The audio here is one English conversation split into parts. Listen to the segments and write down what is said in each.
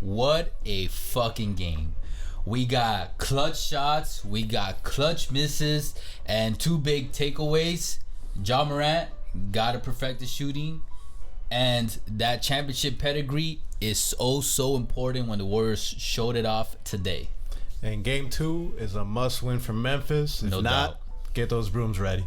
What a fucking game. We got clutch shots, we got clutch misses, and 2 big takeaways. Ja Morant got to perfect the shooting, and that championship pedigree is so important when the Warriors showed it off today. And game 2 is a must-win for Memphis. If No not, doubt. get those brooms ready.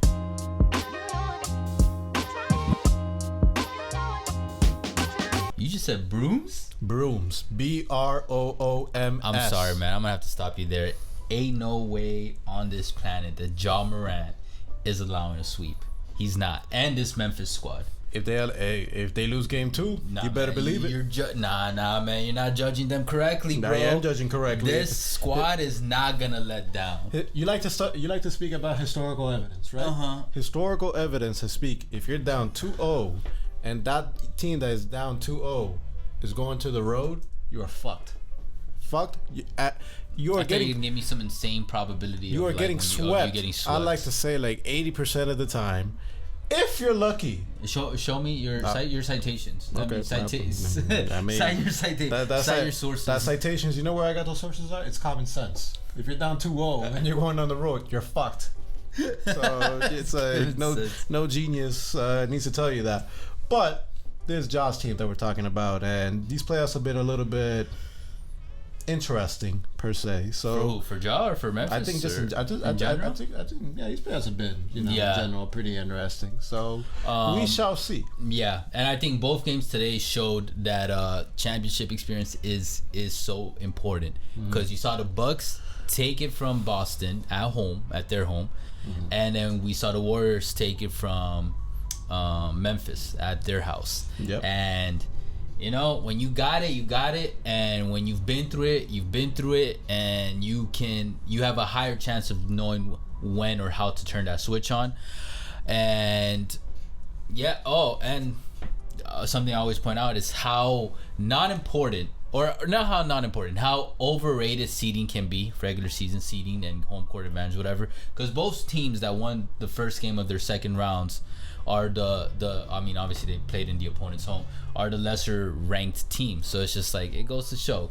You just said brooms? Brooms. B-R-O-O-M-S. I'm sorry, man. I'm going to have to stop you there. Ain't no way on this planet that Ja Morant is allowing a sweep. He's not. And this Memphis squad. If they lose game 2, you better believe it. Nah, man. You're not judging them correctly, bro. I am judging correctly. This squad is not going to let down. You like to speak about historical evidence, right? Uh-huh. Historical evidence to speak. If you're down 2-0 and that team that is down 2-0 is going to the road, you are fucked. Fucked. You are getting. You can give me some insane probability. You are getting swept. I like to say like 80% of the time. If you're lucky, show me your citations. Okay, Cite your citations. Cite your sources. That citations. You know where I got those sources at? It's common sense. If you're down 2-0 and you're going on the road, you're fucked. So it's no genius needs to tell you that. But there's Ja's team that we're talking about, and these playoffs have been a little bit interesting per se. So for Ja or for Memphis? I think just in general. I think these playoffs have been in general pretty interesting. So we shall see. Yeah, and I think both games today showed that championship experience is so important because you saw the Bucks take it from Boston at their home, and then we saw the Warriors take it from Memphis at their house. Yep. And you know, when you got it, and when you've been through it, and you have a higher chance of knowing when or how to turn that switch on. And yeah, something I always point out is how how overrated seeding can be, regular season seeding and home court advantage, whatever. Because both teams that won the first game of their second rounds are obviously they played in the opponent's home, are the lesser ranked team. So it's just like, it goes to show,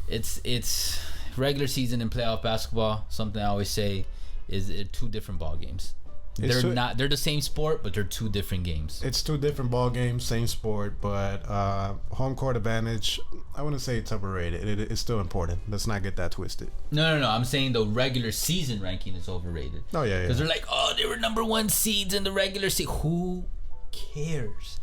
it's regular season and playoff basketball. Something I always say is 2 different ball games. They're the same sport, but they're 2 different games. It's 2 different ball games, same sport, but home court advantage, I wouldn't say it's overrated. It's still important. Let's not get that twisted. No. I'm saying the regular season ranking is overrated. Oh, yeah. Because they're like, they were number 1 seeds in the regular season. Who cares?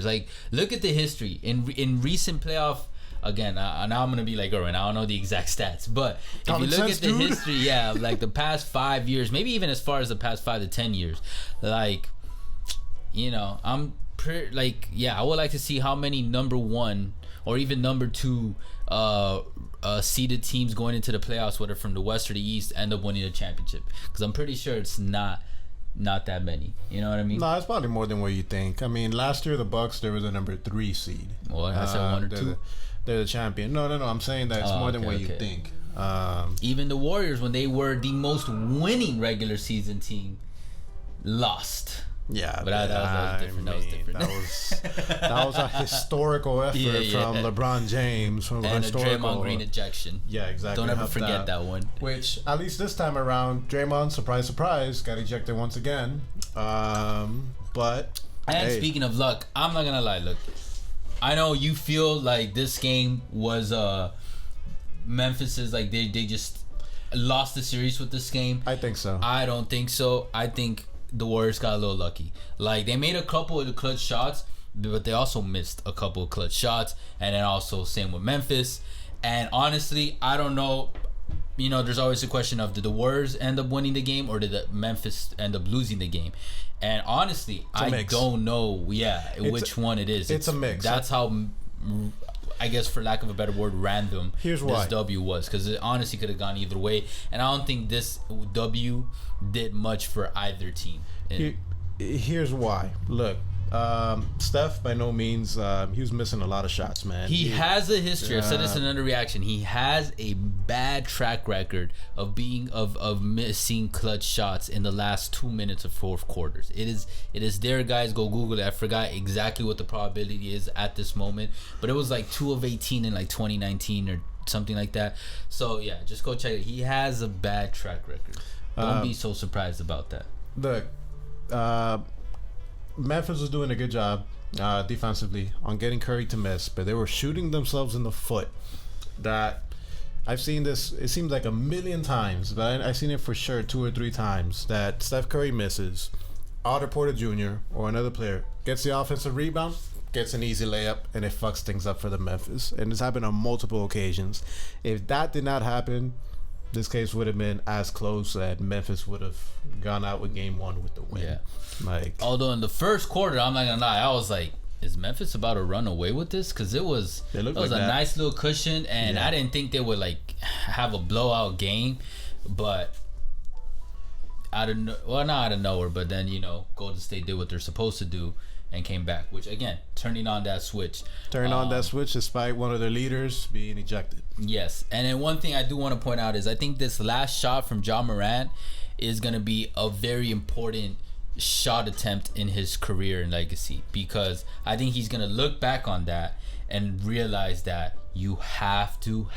Like, look at the history. In recent playoff... Again, now I'm going to be like, all right, I don't know the exact stats, but if you look at the history, like the past 5 years, maybe even as far as the past 5 to 10 years, like, you know, I would like to see how many number 1 or even number 2 seeded teams going into the playoffs, whether from the West or the East, end up winning the championship. Because I'm pretty sure it's not that many. You know what I mean? No, it's probably more than what you think. I mean, last year the Bucks, there was a number 3 seed. Well, I said 1 or 2. They're the champion. No. I'm saying that it's more than what you think. Even the Warriors, when they were the most winning regular season team, lost. Yeah, but that was different. That was a historical effort from LeBron James. And a Draymond Green ejection. Yeah, exactly. Don't ever forget that one. Which, at least this time around, Draymond, surprise, got ejected once again. Speaking of luck, I'm not gonna lie. Look, I know you feel like this game was Memphis is like they just lost the series with this game. I think so. I don't think so. I think the Warriors got a little lucky. Like, they made a couple of the clutch shots, but they also missed a couple of clutch shots. And then also same with Memphis. And honestly, I don't know. You know, there's always a question of, did the Warriors end up winning the game or did the Memphis end up losing the game? And honestly, I don't know. Which one it is. It's a mix. That's how, I guess, for lack of a better word, random this W was, because it honestly could have gone either way. And I don't think this W did much for either team. Here's why. Look, Steph, by no means, he was missing a lot of shots, man. He has a history. I said this in another reaction. He has a bad track record of missing clutch shots in the last 2 minutes of fourth quarters. It is there, guys. Go Google it. I forgot exactly what the probability is at this moment, but it was like 2 of 18 in like 2019 or something like that. So yeah, just go check it. He has a bad track record. Don't be so surprised about that. Look, Memphis was doing a good job defensively on getting Curry to miss, but they were shooting themselves in the foot. That I've seen this, it seems like a million times, but I've seen it for sure 2 or 3 times that Steph Curry misses, Otto Porter Jr. or another player gets the offensive rebound, gets an easy layup, and it fucks things up for the Memphis. And it's happened on multiple occasions. If that did not happen, this case would have been as close that Memphis would have gone out with game 1 with the win. Yeah. Like, although in the first quarter, I'm not gonna lie, I was like, is Memphis about to run away with this? Because it was a nice little cushion, and I didn't think they would like have a blowout game, but not out of nowhere, but then Golden State did what they're supposed to do and came back, which again, turning on that switch despite one of their leaders being ejected. Yes. And then one thing I do want to point out is I think this last shot from Ja Morant is going to be a very important shot attempt in his career and legacy, because I think he's going to look back on that and realize that you have to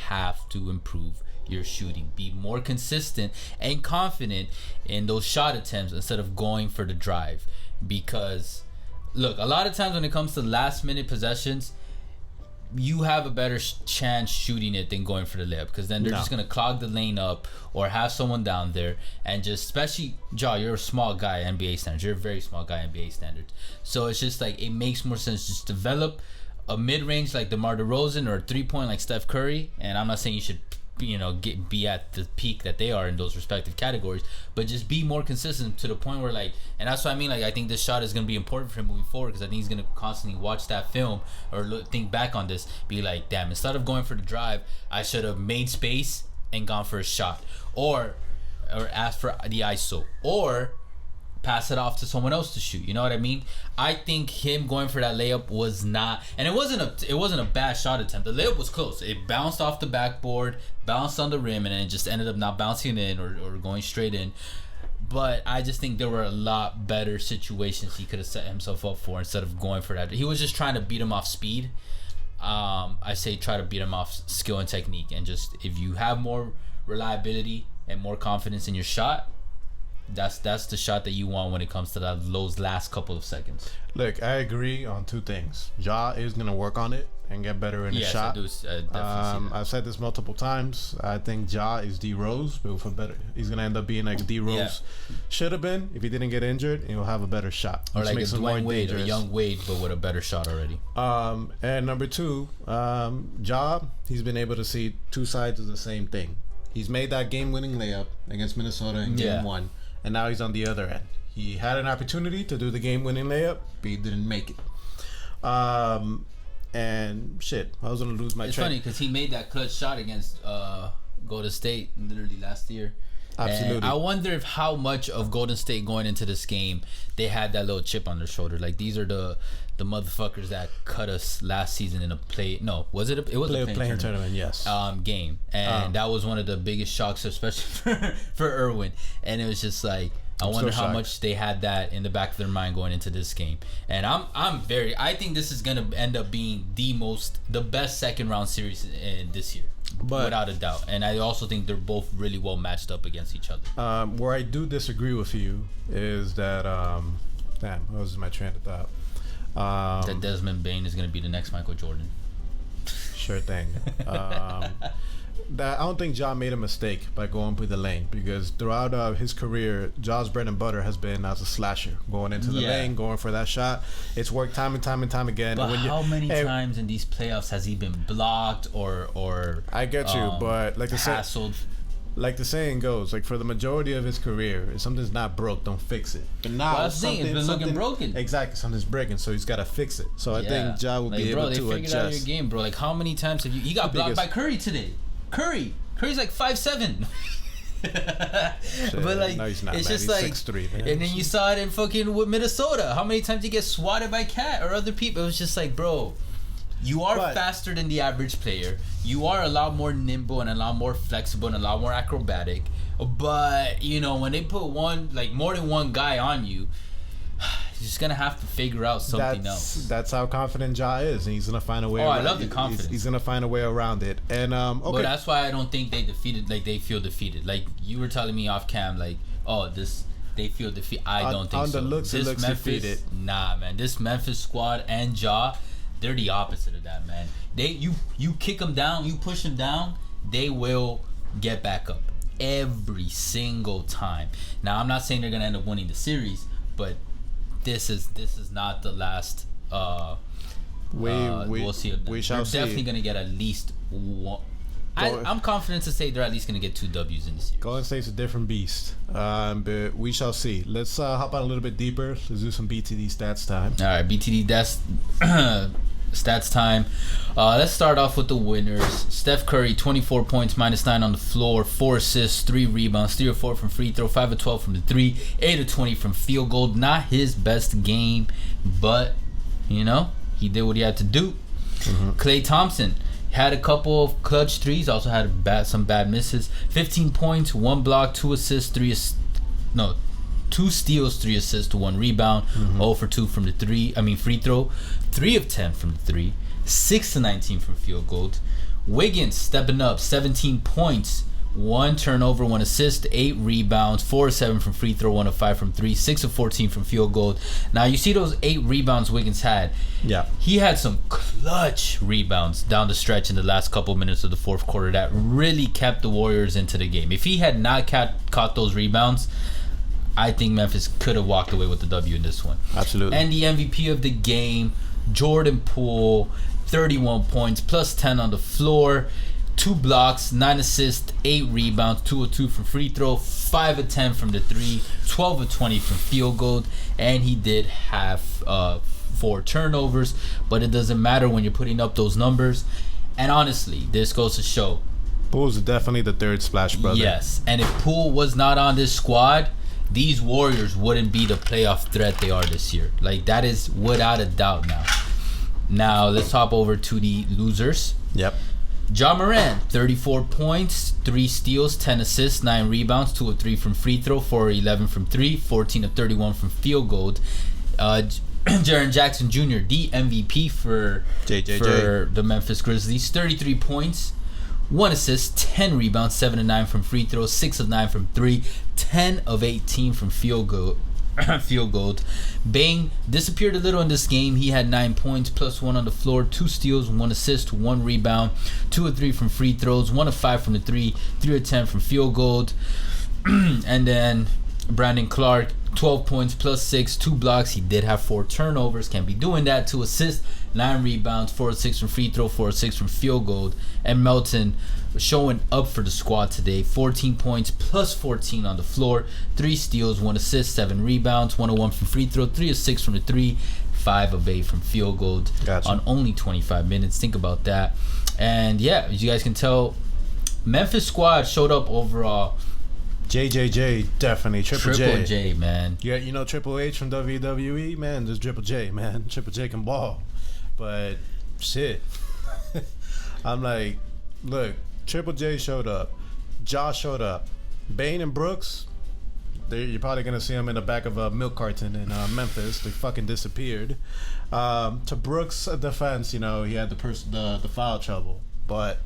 improve your shooting, be more consistent and confident in those shot attempts instead of going for the drive. Because look, a lot of times when it comes to last minute possessions, you have a better chance shooting it than going for the layup, because then they're just going to clog the lane up or have someone down there, and just, especially Ja, you're a small guy NBA standards, you're a very small guy NBA standards, so it's just like it makes more sense just develop a mid-range like DeMar DeRozan or a 3-point like Steph Curry. And I'm not saying you should be at the peak that they are in those respective categories, but just be more consistent to the point where like, and that's what I mean, like I think this shot is going to be important for him moving forward, because I think he's going to constantly watch that film or think back on this, be like, damn, instead of going for the drive, I should have made space and gone for a shot, or asked for the ISO, or pass it off to someone else to shoot. You know what I mean? I think him going for that layup was not, and it wasn't a bad shot attempt. The layup was close. It bounced off the backboard, bounced on the rim, and then it just ended up not bouncing in or going straight in. But I just think there were a lot better situations he could have set himself up for instead of going for that. He was just trying to beat him off speed. I say try to beat him off skill and technique, and just if you have more reliability and more confidence in your shot, that's the shot that you want when it comes to those last couple of seconds. Look, I agree on 2 things. Ja is going to work on it and get better in the shot. Yes, I do definitely see that. I've said this multiple times. I think Ja is D Rose, but for better. He's going to end up being like D Rose should have been if he didn't get injured, and he'll have a better shot. Or like a Dwayne Wade or young Wade, but with a better shot already. And number 2, Ja, he's been able to see 2 sides of the same thing. He's made that game-winning layup against Minnesota in Game 1. And now he's on the other end. He had an opportunity to do the game-winning layup, but he didn't make it. And shit, I was gonna lose my train. It's funny because he made that clutch shot against Golden State literally last year. Absolutely. And I wonder if how much of Golden State going into this game they had that little chip on their shoulder. Like, these are the motherfuckers that cut us last season in a play. No, was it? It was a playing tournament. Yes. Game, and that was one of the biggest shocks, especially for Irwin. And it was just like, I wonder how much they had that in the back of their mind going into this game. And I think this is gonna end up being the best second round series in this year. But, without a doubt. And I also think they're both really well matched up against each other. Where I do disagree with you is that what was my train of thought? That Desmond Bain is going to be the next Michael Jordan. Sure thing. That I don't think Ja made a mistake by going through the lane, because throughout his career, Ja's bread and butter has been as a slasher, going into the lane, going for that shot. It's worked time and time again. But how many times in these playoffs has he been blocked or I get you, but like hassled? Like the saying goes, like for the majority of his career, if something's not broke, don't fix it. But now it's been looking broken. Exactly, something's breaking, so he's got to fix it. So I think Ja will be able to adjust. They figured out your game, bro. Like, how many times have you got blocked by Curry today? Curry's like 5'7". But like, no, he's not, it's man. just He's like, 6'3", man. and then you saw it in fucking with Minnesota. How many times you get swatted by Cat or other people? It was just like, bro, you are faster than the average player. You are a lot more nimble and a lot more flexible and a lot more acrobatic. But you know, when they put more than one guy on you, you're just gonna have to figure out something else. That's how confident Ja is, and he's gonna find a way. I love the confidence. He's gonna find a way around it, and okay. But that's why I don't think they feel defeated. Like you were telling me off cam, like, they feel defeated. I don't think so. On the looks, it looks defeated. Nah, man. This Memphis squad and Ja, they're the opposite of that, man. You kick them down, you push them down, they will get back up every single time. Now, I'm not saying they're gonna end up winning the series, but this is not the last. We'll see. We shall see. They're definitely gonna get at least one. I'm confident to say they're at least gonna get 2 W's in the series. Golden State's a different beast, but we shall see. Let's hop on a little bit deeper. Let's do some BTD stats time. All right, BTD stats time. Let's start off with the winners. Steph Curry, 24 points, -9 on the floor, 4 assists, 3 rebounds, 3 of 4 from free throw, 5 of 12 from the 3, 8 of 20 from field goal. Not his best game, but you know, he did what he had to do. Klay Thompson had a couple of clutch threes, also had some bad misses. 15 points, 1 block, 2 assists, 2 steals, 3 assists, 1 rebound. 0 for 2 from the free throw. 3 of 10 from the 3. 6 of 19 from field goal. Wiggins stepping up, 17 points, 1 turnover, 1 assist, 8 rebounds, 4 of 7 from free throw, 1 of 5 from 3, 6 of 14 from field goal. Now you see those 8 rebounds Wiggins had. Yeah. He had some clutch rebounds down the stretch in the last couple minutes of the fourth quarter that really kept the Warriors into the game. If he had not caught those rebounds, I think Memphis could have walked away with the W in this one. Absolutely. And the MVP of the game, Jordan Poole, 31 points, plus 10 on the floor, 2 blocks, 9 assists, 8 rebounds, 2 of 2 from free throw, 5 of 10 from the 3, 12 of 20 from field goal, and he did have 4 turnovers, but it doesn't matter when you're putting up those numbers. And honestly, this goes to show, Poole's definitely the third splash brother. Yes, and if Poole was not on this squad, these Warriors wouldn't be the playoff threat they are this year. Like, that is without a doubt now. Now, let's hop over to the losers. Yep. Ja Morant, 34 points, 3 steals, 10 assists, 9 rebounds, 2 of 3 from free throw, 4 of 11 from 3, 14 of 31 from field goal. Jaren Jackson Jr., the MVP for the Memphis Grizzlies, 33 points, 1 assist, 10 rebounds, 7 of 9 from free throws, 6 of 9 from 3, 10 of 18 from field goal. Bang disappeared a little in this game. He had 9 points, plus 1 on the floor, 2 steals, 1 assist, 1 rebound, 2 of 3 from free throws, 1 of 5 from the 3, 3 of 10 from field goal. And then Brandon Clark, 12 points, plus 6, 2 blocks. He did have 4 turnovers. Can't be doing that. 2 assists, 9 rebounds, 4 of 6 from free throw, 4 of 6 from field goal. And Melton showing up for the squad today. 14 points, plus 14 on the floor, 3 steals, 1 assist, 7 rebounds, 1 of 1 from free throw, 3 of 6 from the 3, 5 of 8 from field goal. Gotcha. On only 25 minutes. Think about that. And yeah, as you guys can tell, Memphis squad showed up overall. JJJ, definitely. Triple J, man. Yeah, you know Triple H from WWE, man. There's Triple J, man. Triple J can ball, but shit. I'm like, look, Triple J showed up, Josh showed up, Bane and Brooks. You're probably gonna see them in the back of a milk carton in Memphis. They fucking disappeared. To Brooks' defense, you know, he had the foul trouble, but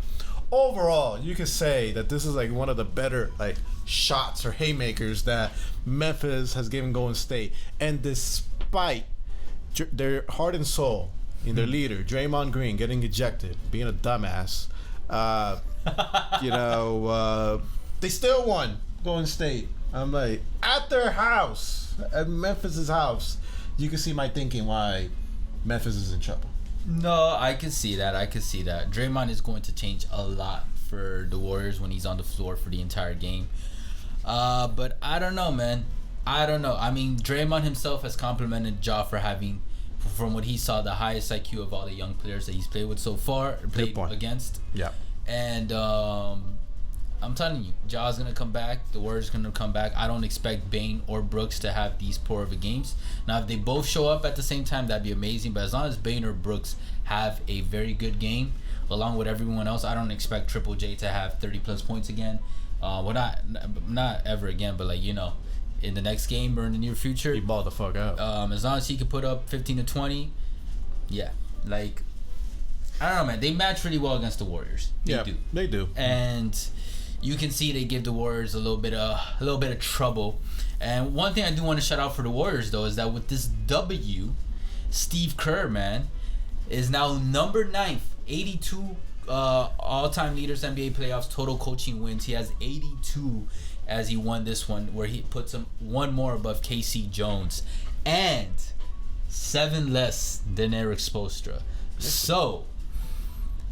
overall, you could say that this is like one of the better like shots or haymakers that Memphis has given Golden State. And despite their heart and soul in their leader, Draymond Green, getting ejected, being a dumbass, you know, they still won. Golden State. I'm like, at their house, at Memphis's house. You can see my thinking why Memphis is in trouble. No, I can see that. Draymond is going to change a lot for the Warriors when he's on the floor for the entire game. But I don't know, man. I don't know. I mean, Draymond himself has complimented Ja for having, from what he saw, the highest IQ of all the young players that he's played with so far, played against. Yeah. And I'm telling you, Ja's gonna come back. The Warriors gonna come back. I don't expect Bane or Brooks to have these poor of a games. Now, if they both show up at the same time, that'd be amazing. But as long as Bane or Brooks have a very good game, along with everyone else, I don't expect Triple J to have 30+ points again. Well, not ever again, but like, you know, in the next game or in the near future, he balled the fuck out. As long as he could put up 15 to 20, yeah, like, I don't know, man. They match really well against the Warriors. They do. And you can see they give the Warriors a little bit of trouble. And one thing I do want to shout out for the Warriors, though, is that with this W, Steve Kerr, man, is now number 9th, 82 all-time leaders NBA playoffs total coaching wins. He has 82 as he won this one, where he puts him one more above KC Jones and 7 less than Eric Spoelstra. So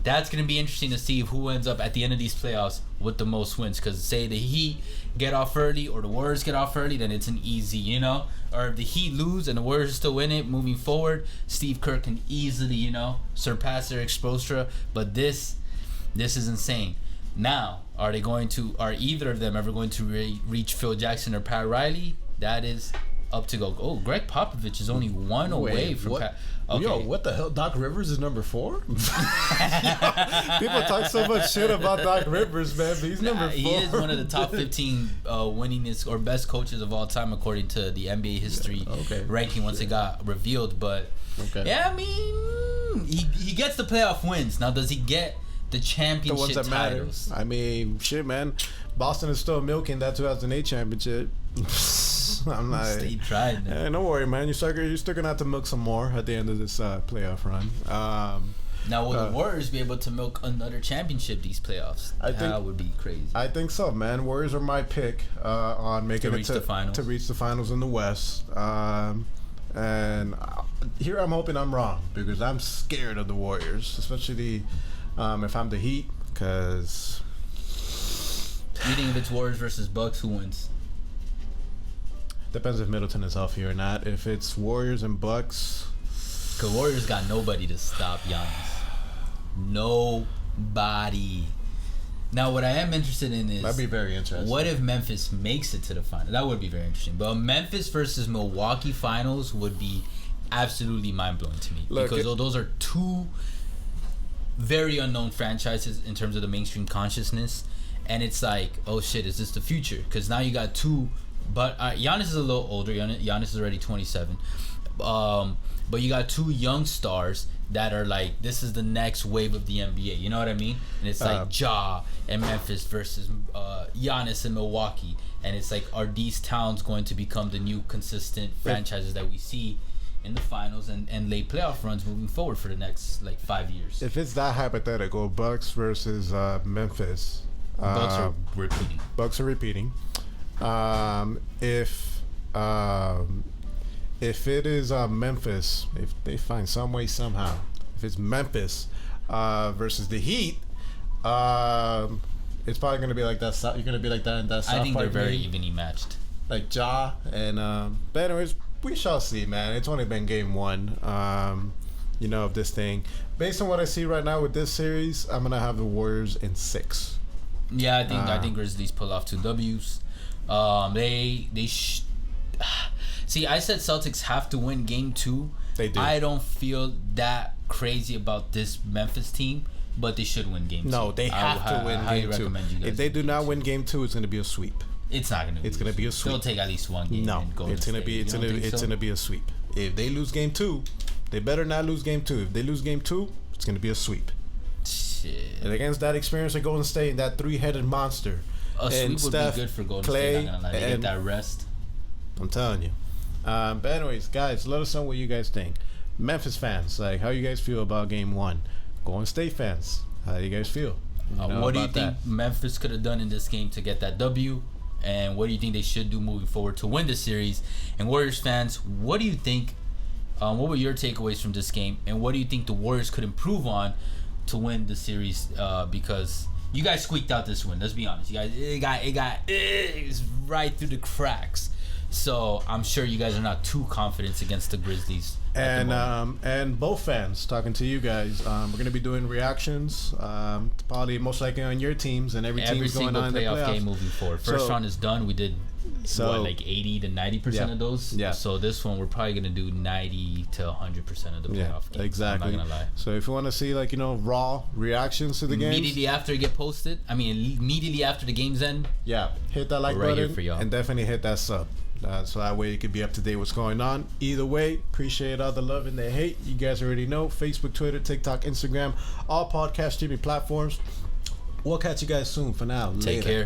that's going to be interesting to see who ends up at the end of these playoffs with the most wins. Because say the Heat get off early or the Warriors get off early, then it's an easy, you know. Or if the Heat lose and the Warriors still win it, moving forward, Steve Kerr can easily, you know, surpass Eric Spoelstra. But this is insane. Now, are either of them ever going to reach Phil Jackson or Pat Riley? That is up to go. Oh, Greg Popovich is only one away from Pat. Okay. Yo, what the hell? Doc Rivers is number 4? People talk so much shit about Doc Rivers, man, but he's number 4. He is one of the top 15 winningest or best coaches of all time, according to the NBA history ranking once it got revealed. But, yeah, I mean, he gets the playoff wins. Now, does he get the championship ones that titles? Matter. I mean, shit, man. Boston is still milking that 2008 championship. I'm not. Stay trying. Hey, don't worry, man. You're still gonna have to milk some more at the end of this playoff run. Now, will the Warriors be able to milk another championship these playoffs? That would be crazy. I think so, man. Warriors are my pick on making to reach the finals. To reach the finals in the West. And here I'm hoping I'm wrong because I'm scared of the Warriors, especially if I'm the Heat, because. You think if it's Warriors versus Bucks, who wins? Depends if Middleton is healthy or not. If it's Warriors and Bucks, because Warriors got nobody to stop Giannis. Nobody. Now, what I am interested in is that'd be very interesting. What if Memphis makes it to the final? That would be very interesting. But Memphis versus Milwaukee finals would be absolutely mind blowing to me. Because those are two very unknown franchises in terms of the mainstream consciousness. And it's like, oh shit, is this the future? Because now you got two, but Giannis is a little older. Giannis is already 27. But you got two young stars that are like, this is the next wave of the NBA. You know what I mean? And it's like Ja and Memphis versus Giannis and Milwaukee. And it's like, are these towns going to become the new consistent franchises that we see in the finals and late playoff runs moving forward for the next like 5 years? If it's that hypothetical, Bucks versus Memphis. Bucks are repeating. If it is Memphis, if they find some way somehow, if it's Memphis versus the Heat, it's probably going to be like that. You're going to be like that in that South I think they're very game. evenly matched. Like Ja and but anyways, we shall see, man. It's only been game 1. Of this thing. Based on what I see right now with this series, I'm gonna have the Warriors in 6. Yeah, I think Grizzlies pull off 2 W's. See, I said Celtics have to win game 2. They do. I don't feel that crazy about this Memphis team, but they should win game 2. No, they have to win game 2. If they do not win game 2, it's going to be a sweep. It's not going to be. It's going to be a sweep. They'll take at least one game. No, and go it's going to be. It's going to be a sweep. If they lose game 2, they better not lose game 2. If they lose game 2, it's going to be a sweep. Shit. And against that experience of Golden State, that 3-headed monster, a sweep would be good for Golden State. Not gonna lie, they get that rest. I'm telling you. But anyways, guys, let us know what you guys think. Memphis fans, like, how you guys feel about game 1? Golden State fans, how do you guys feel? What do you think Memphis could have done in this game to get that W? And what do you think they should do moving forward to win the series? And Warriors fans, what do you think? What were your takeaways from this game? And what do you think the Warriors could improve on to win the series? Because you guys squeaked out this win. Let's be honest. You guys, it's right through the cracks. So I'm sure you guys are not too confident against the Grizzlies And both fans talking to you guys. We're gonna be doing reactions, probably most likely on your teams and every team's going on in the playoffs. Every single playoff game moving forward. First round is done. We did like 80 to 90% of those. Yeah. So this one we're probably gonna do 90 to 100% of the playoff games. Exactly. I'm not gonna lie. So if you want to see like raw reactions to the games immediately after it get posted, immediately after the games end. Yeah, hit that like button here for y'all. And definitely hit that sub. So that way you can be up to date what's going on. Either way, appreciate all the love and the hate. You guys already know. Facebook, Twitter, TikTok, Instagram, all podcast streaming platforms. We'll catch you guys soon. For now, take care.